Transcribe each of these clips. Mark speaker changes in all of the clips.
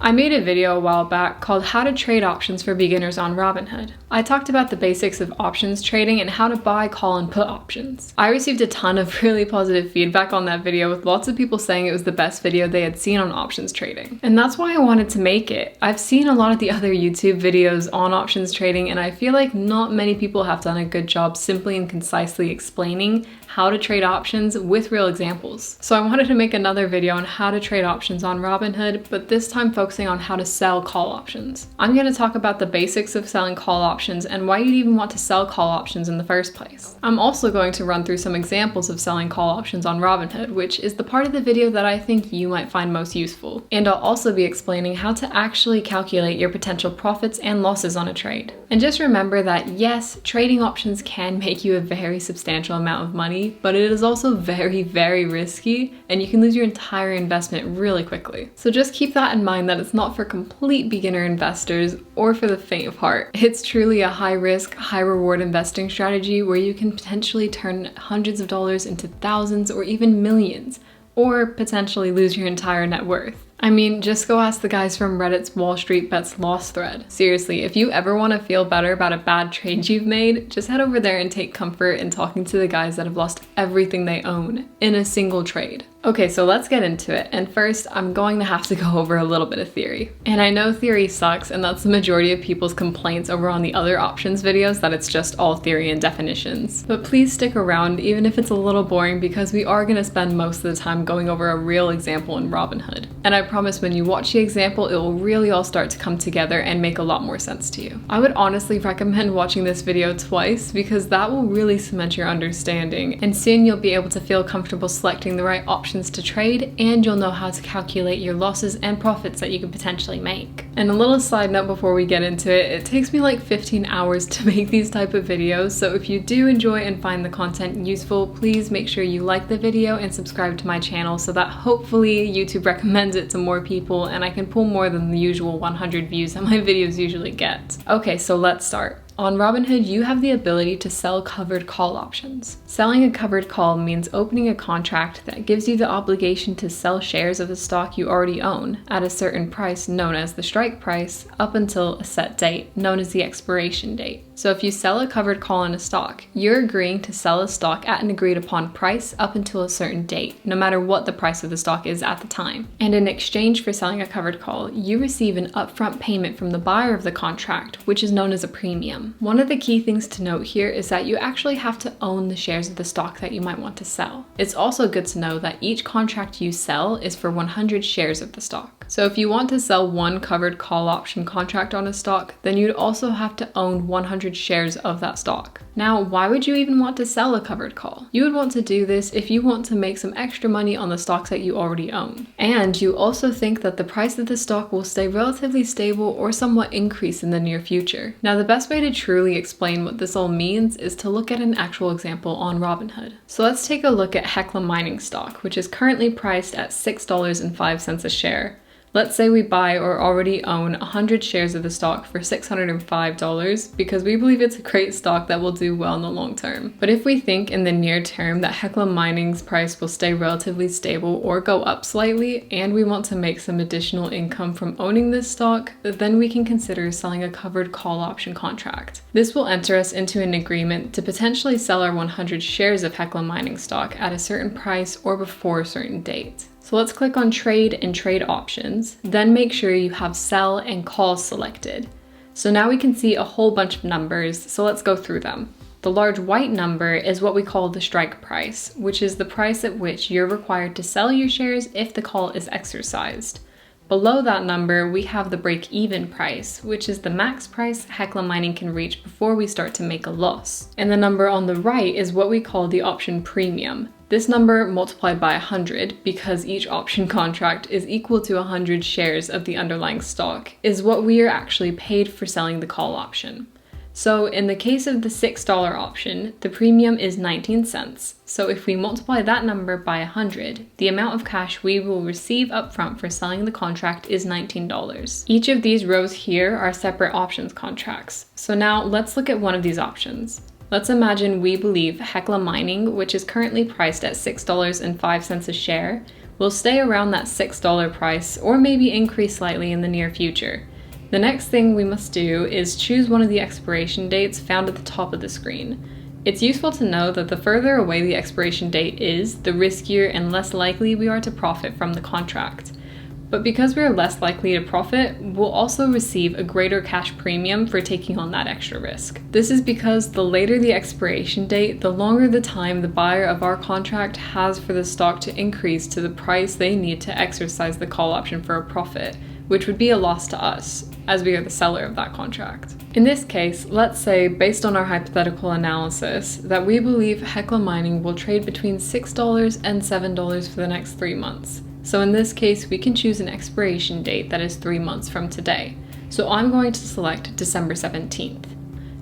Speaker 1: I made a video a while back called How to Trade Options for Beginners on Robinhood. I talked about the basics of options trading and how to buy, call, and put options. I received a ton of really positive feedback on that video, with lots of people saying it was the best video they had seen on options trading. And that's why I wanted to make it. I've seen a lot of the other YouTube videos on options trading, and I feel like not many people have done a good job simply and concisely explaining how to trade options with real examples. So I wanted to make another video on how to trade options on Robinhood, but this time focusing on how to sell call options. I'm going to talk about the basics of selling call options and why you'd even want to sell call options in the first place. I'm also going to run through some examples of selling call options on Robinhood, which is the part of the video that I think you might find most useful. And I'll also be explaining how to actually calculate your potential profits and losses on a trade. And just remember that yes, trading options can make you a very substantial amount of money, but it is also very, very risky, and you can lose your entire investment really quickly. So just keep that in mind, that it's not for complete beginner investors or for the faint of heart. It's truly a high risk, high reward investing strategy where you can potentially turn hundreds of dollars into thousands or even millions, or potentially lose your entire net worth. I mean, just go ask the guys from Reddit's Wall Street Bets Loss thread. Seriously, if you ever want to feel better about a bad trade you've made, just head over there and take comfort in talking to the guys that have lost everything they own in a single trade. Okay, so let's get into it. And first, I'm going to have to go over a little bit of theory. And I know theory sucks, and that's the majority of people's complaints over on the other options videos, that it's just all theory and definitions. But please stick around, even if it's a little boring, because we are going to spend most of the time going over a real example in Robinhood. And I promise when you watch the example, it will really all start to come together and make a lot more sense to you. I would honestly recommend watching this video twice, because that will really cement your understanding, and soon you'll be able to feel comfortable selecting the right options to trade, and you'll know how to calculate your losses and profits that you could potentially make. And a little side note before we get into it, it takes me like 15 hours to make these type of videos, so if you do enjoy and find the content useful, please make sure you like the video and subscribe to my channel so that hopefully YouTube recommends it to more people and I can pull more than the usual 100 views that my videos usually get. Okay, so let's start. On Robinhood, you have the ability to sell covered call options. Selling a covered call means opening a contract that gives you the obligation to sell shares of the stock you already own at a certain price known as the strike price up until a set date known as the expiration date. So if you sell a covered call on a stock, you're agreeing to sell a stock at an agreed upon price up until a certain date, no matter what the price of the stock is at the time. And in exchange for selling a covered call, you receive an upfront payment from the buyer of the contract, which is known as a premium. One of the key things to note here is that you actually have to own the shares of the stock that you might want to sell. It's also good to know that each contract you sell is for 100 shares of the stock. So if you want to sell one covered call option contract on a stock, then you'd also have to own 100 shares of that stock. Now, why would you even want to sell a covered call? You would want to do this if you want to make some extra money on the stocks that you already own. And you also think that the price of the stock will stay relatively stable or somewhat increase in the near future. Now, the best way to truly explain what this all means is to look at an actual example on Robinhood. So let's take a look at Hecla Mining stock, which is currently priced at $6.05 a share. Let's say we buy or already own 100 shares of the stock for $605 because we believe it's a great stock that will do well in the long term. But if we think in the near term that Hecla Mining's price will stay relatively stable or go up slightly, and we want to make some additional income from owning this stock, then we can consider selling a covered call option contract. This will enter us into an agreement to potentially sell our 100 shares of Hecla Mining stock at a certain price or before a certain date. So let's click on Trade and Trade Options, then make sure you have Sell and Call selected. So now we can see a whole bunch of numbers, so let's go through them. The large white number is what we call the strike price, which is the price at which you're required to sell your shares if the call is exercised. Below that number, we have the break-even price, which is the max price Hecla Mining can reach before we start to make a loss. And the number on the right is what we call the option premium. This number multiplied by 100, because each option contract is equal to 100 shares of the underlying stock, is what we are actually paid for selling the call option. So in the case of the $6 option, the premium is 19 cents. So if we multiply that number by 100, the amount of cash we will receive upfront for selling the contract is $19. Each of these rows here are separate options contracts. So now let's look at one of these options. Let's imagine we believe Hecla Mining, which is currently priced at $6.05 a share, will stay around that $6 price or maybe increase slightly in the near future. The next thing we must do is choose one of the expiration dates found at the top of the screen. It's useful to know that the further away the expiration date is, the riskier and less likely we are to profit from the contract. But because we are less likely to profit, we'll also receive a greater cash premium for taking on that extra risk. This is because the later the expiration date, the longer the time the buyer of our contract has for the stock to increase to the price they need to exercise the call option for a profit, which would be a loss to us, as we are the seller of that contract. In this case, let's say, based on our hypothetical analysis, that we believe Hecla Mining will trade between $6 and $7 for the next 3 months. So in this case, we can choose an expiration date that is 3 months from today. So I'm going to select December 17th.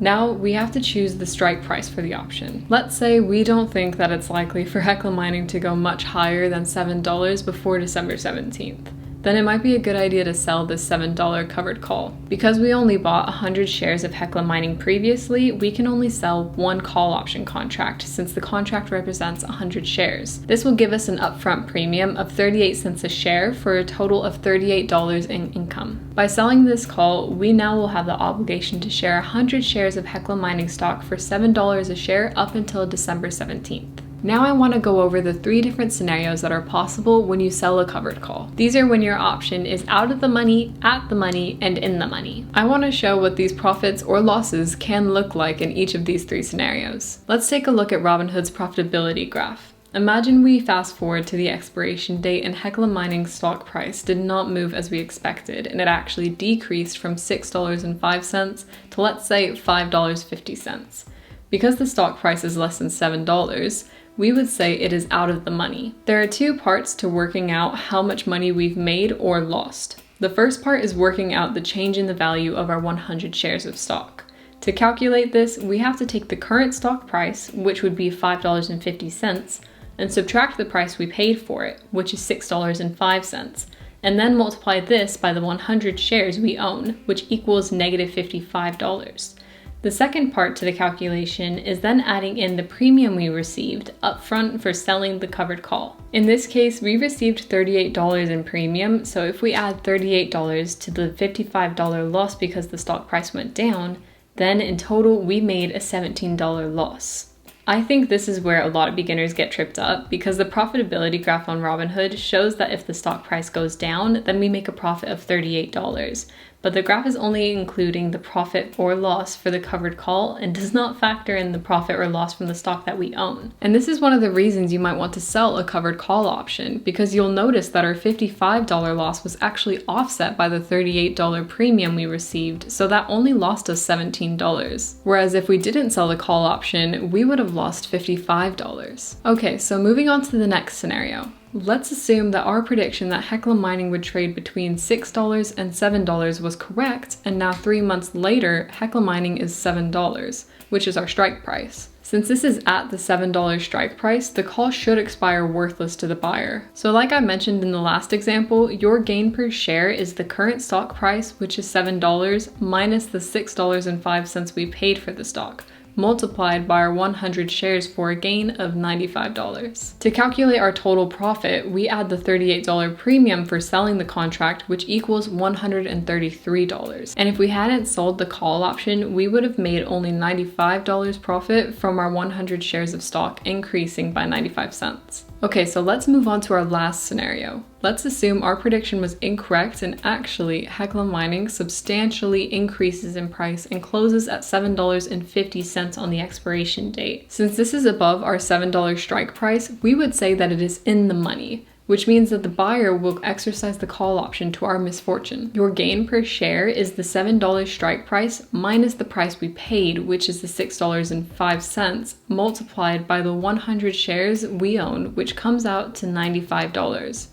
Speaker 1: Now we have to choose the strike price for the option. Let's say we don't think that it's likely for Hecla Mining to go much higher than $7 before December 17th. Then it might be a good idea to sell this $7 covered call. Because we only bought 100 shares of Hecla Mining previously, we can only sell one call option contract since the contract represents 100 shares. This will give us an upfront premium of 38 cents a share for a total of $38 in income. By selling this call, we now will have the obligation to share 100 shares of Hecla Mining stock for $7 a share up until December 17th. Now I want to go over the 3 different scenarios that are possible when you sell a covered call. These are when your option is out of the money, at the money, and in the money. I want to show what these profits or losses can look like in each of these 3 scenarios. Let's take a look at Robinhood's profitability graph. Imagine we fast forward to the expiration date and Hecla Mining's stock price did not move as we expected, and it actually decreased from $6.05 to, let's say, $5.50. Because the stock price is less than $7, we would say it is out of the money. There are 2 parts to working out how much money we've made or lost. The first part is working out the change in the value of our 100 shares of stock. To calculate this, we have to take the current stock price, which would be $5.50, and subtract the price we paid for it, which is $6.05, and then multiply this by the 100 shares we own, which equals negative $55. The second part to the calculation is then adding in the premium we received upfront for selling the covered call. In this case, we received $38 in premium, so if we add $38 to the $55 loss because the stock price went down, then in total we made a $17 loss. I think this is where a lot of beginners get tripped up because the profitability graph on Robinhood shows that if the stock price goes down, then we make a profit of $38. But the graph is only including the profit or loss for the covered call and does not factor in the profit or loss from the stock that we own. And this is one of the reasons you might want to sell a covered call option, because you'll notice that our $55 loss was actually offset by the $38 premium we received, so that only lost us $17. Whereas if we didn't sell the call option, we would have lost $55. Okay, so moving on to the next scenario. Let's assume that our prediction that Hecla Mining would trade between $6 and $7 was correct, and now 3 months later, Hecla Mining is $7, which is our strike price. Since this is at the $7 strike price, the call should expire worthless to the buyer. So like I mentioned in the last example, your gain per share is the current stock price, which is $7, minus the $6.05 we paid for the stock, multiplied by our 100 shares for a gain of $95. To calculate our total profit, we add the $38 premium for selling the contract, which equals $133. And if we hadn't sold the call option, we would have made only $95 profit from our 100 shares of stock, increasing by 95 cents. Okay, so let's move on to our last scenario. Let's assume our prediction was incorrect and actually Hecla Mining substantially increases in price and closes at $7.50 on the expiration date. Since this is above our $7 strike price, we would say that it is in the money, which means that the buyer will exercise the call option to our misfortune. Your gain per share is the $7 strike price minus the price we paid, which is the $6.05, multiplied by the 100 shares we own, which comes out to $95.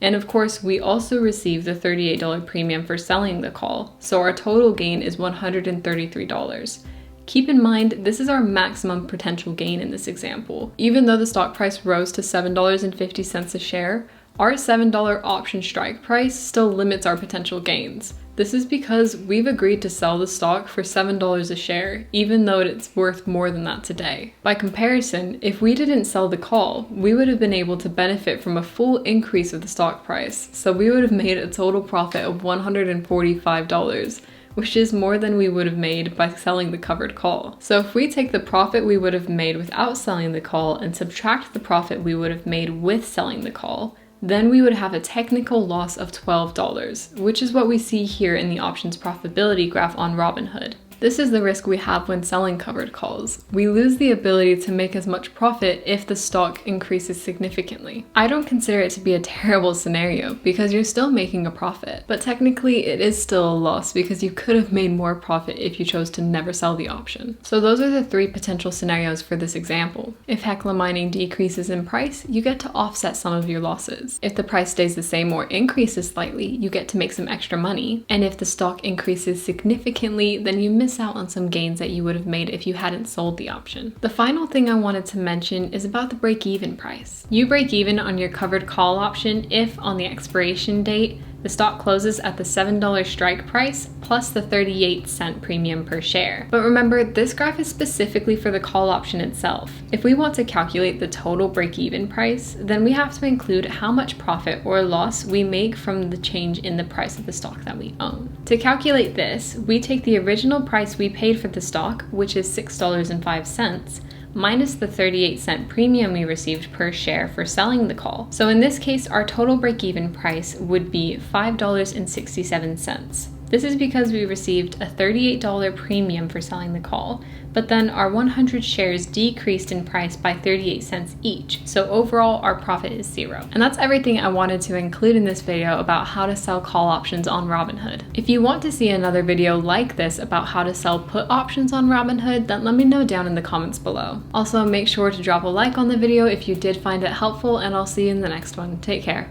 Speaker 1: And of course, we also receive the $38 premium for selling the call, so our total gain is $133. Keep in mind, this is our maximum potential gain in this example. Even though the stock price rose to $7.50 a share, our $7 option strike price still limits our potential gains. This is because we've agreed to sell the stock for $7 a share, even though it's worth more than that today. By comparison, if we didn't sell the call, we would have been able to benefit from a full increase of the stock price, so we would have made a total profit of $145, which is more than we would have made by selling the covered call. So if we take the profit we would have made without selling the call and subtract the profit we would have made with selling the call, then we would have a technical loss of $12, which is what we see here in the options profitability graph on Robinhood. This is the risk we have when selling covered calls. We lose the ability to make as much profit if the stock increases significantly. I don't consider it to be a terrible scenario because you're still making a profit, but technically it is still a loss because you could have made more profit if you chose to never sell the option. So those are the three potential scenarios for this example. If Hecla Mining decreases in price, you get to offset some of your losses. If the price stays the same or increases slightly, you get to make some extra money. And if the stock increases significantly, then you miss out on some gains that you would have made if you hadn't sold the option. The final thing I wanted to mention is about the break-even price. You break even on your covered call option if on the expiration date the stock closes at the $7 strike price plus the 38-cent premium per share. But remember, this graph is specifically for the call option itself. If we want to calculate the total break-even price, then we have to include how much profit or loss we make from the change in the price of the stock that we own. To calculate this, we take the original price we paid for the stock, which is $6.05, minus the 38-cent premium we received per share for selling the call. So in this case, our total break-even price would be $5.67. This is because we received a $38 premium for selling the call, but then our 100 shares decreased in price by 38 cents each, so overall our profit is $0. And that's everything I wanted to include in this video about how to sell call options on Robinhood. If you want to see another video like this about how to sell put options on Robinhood, then let me know down in the comments below. Also, make sure to drop a like on the video if you did find it helpful, and I'll see you in the next one. Take care.